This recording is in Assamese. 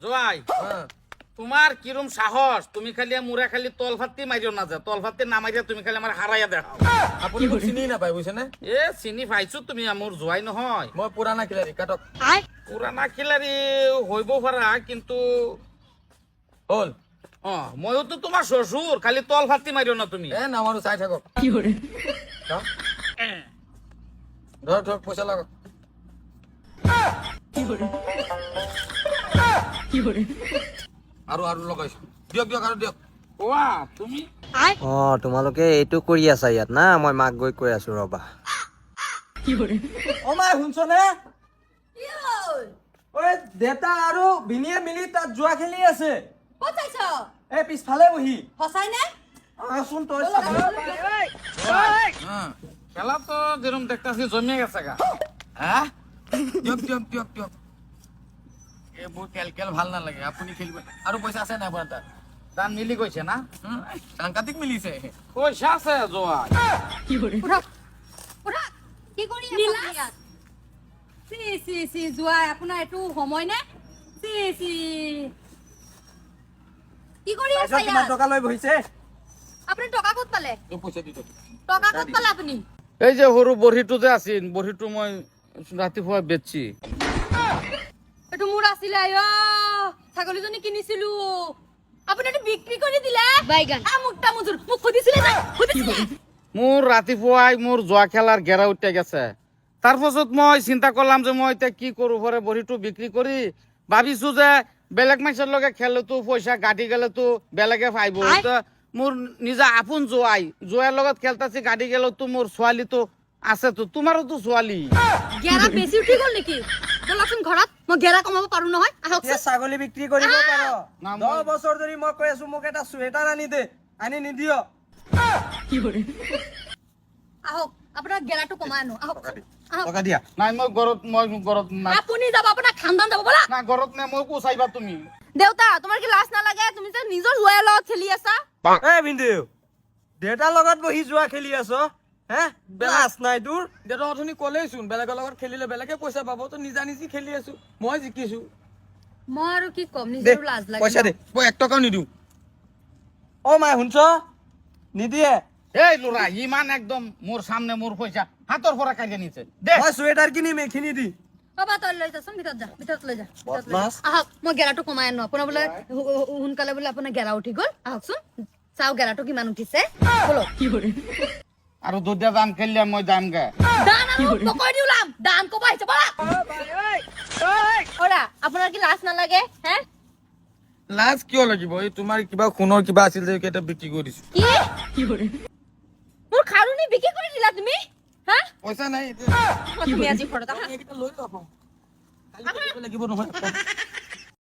জোয়াই তোমার কিরম সাহস তুমি খালি মুরা খালি তলফাতি মারিও না যা তলফাতি না মারিয়া তুমি খালি আমার হারাইয়া দেখাও আপুনি মোক চিনি নাপায় বুজিছে নে এ চিনি পাইছো তুমি মোৰ জোয়াই নহয় মই পুৰাণা খিলাৰি কাটক পুরানা খিলারি হইব পারা কিন্তু হ'ল মইও তো তোমার শ্বশুর খালি তলফাতি মারিও না তুমি এ নামাৰো চাই থাকক যাওক। ধৰক ধৰক পইচা লাগক আৰু আৰু লগাইছো দিয়ক দিয়ক আৰু দিয়ক ওয়া তুমি তোমালোকে এইটো কৰি আছা ইয়াত না মই মাক গৈ কৈ আছো ৰবা ও মাই শুনছনে ওই দেতা আৰু ভিনিয়ে মিলি তাত জুৱা খেলি আছে ক'ত চাইছ এই পিছফালে বহি সঁচাই নে আহচোন তই খেলা তো যেরকম দেখতেছি জমিয়ে গেছে গা হা দিয়ক দিয়ক দিয়ক দিয়ক এইবোৰ খেল খেল ভাল নালাগে আপুনি খেলিব আৰু পইচা আছে নাই আপোনাৰ তাত দান মিলি গৈছে না সাংঘাতিক মিলিছে পয়সা আছে জোয়াই উঠা উঠা কি কৰি আছা ইয়াত সি সি সি যোৱা আপোনাৰ এইটো সময় নে সি সি কি কৰি আছা কিমান ইয়াত টকা লৈ বহিছে আপুনি টকা ক'ত পালে এই পইচা দি দিয়ক টকা ক'ত পালে আপুনি এই যে সৰু বড়িটো যে আছিল বড়িটো মই ৰাতিপুৱা বেচছি এইটো মোৰ আছিলে আইঅ ছাগলীজনী কিনিছিলো আপুনি এইটো বিক্ৰী কৰি দিলে বাইগান মুক্তা মুজুৰ মোক সুধিছিলে না সুধিছিলে মোৰ ৰাতিপুৱাই মোৰ যোৱা খেলাৰ গেৰা উঠে গেছে তাৰ পাছত মই চিন্তা কৰলাম যে মই এতিয়া কি কৰো পরে বড়িটো বিক্রি করি ভাবিছো যে বেলেগ মানুষের লগে খেলেতো পয়সা গাড়ি গেলেতো বেলেগে পাইব তো মোর নিজা আপন জোয়াইৰ লগত খেলতাছি গাড়ি গেলেতো মোৰ ছোৱালী তো আছে তো তোমাৰও তো ছোৱালী গেৰা বেছি উঠি গ'ল নেকি বলকচোন ঘৰত মই গেৰা কমাব পাৰো নহয় আহক এতিয়া ছাগলী বিক্ৰী কৰিব পাৰ না, 10 বছৰ ধৰি মই কৈ আছো মোক এটা চুৱেটাৰ আনি দে আনি নিদিয় আহক আপোনাৰ গেৰাটো কমাই আনো আহক আহক টকা দিয়া নাই মই ঘৰত নাই আপুনি যাব আপোনাৰ খানদান যাব বলা না ঘৰত নাই মই কোচাইবা তুমি দেউতা তোমাৰ কি লাজ নালাগে তুমি যে নিজৰ জুৱাইৰ লগত খেলি আছা এই ভিনদেউ দেউতাৰ লগত বহি জুৱা খেলি আছ হে লাজ নাই তোৰ দেউতা অথনি ক'লেইচোন বেলেগৰ লগত খেলিলে বেলেগে পইচা পাব তো নিজা নিজে খেলি আছো মই জিকিছো মই আৰু কি কম দে নিজৰ লাজ লাগে পইচা দে মই 1 টকাও নিদিওঁ অ মাই শুনছ নিদিয়ে এই লোরা ইমান একদম মোর সামনে মোর পয়সা হাতৰ পৰা কাঢ়ি নিছে দে মই চুৱেটাৰ কিনিম এইখিনি দি বাবা তই লৈ যাচোন ভিতৰত যা ভিতৰত লৈ যা বদমাছ। আহক মই গেৰাটো কমাই আনো আপোনাৰ বোলে সোনকালে বোলে আপোনাৰ গেৰা উঠি গ'ল আহকচোন চাও গেৰাটো কিমান উঠিছে বলো আৰু দুটা দাম খেললে মই যাম গে দান আৰু পকৰি দি ওলাম দান ক'ব আহিছে বলা ওৰা আপোনাৰ কি লাজ নালাগে হে লাজ কিয় লাগিব এই তোমাৰ কিবা সোণৰ কিবা আছিল যে এটা বিক্ৰী কৰি দিছো কি মোৰ খাৰুনি বিক্ৰী কৰি দিলা তুমি হা পইচা নাই তুমি আজি ঘৰত আহা এইকেইটা লৈ লওক কালি লাগিব নহয়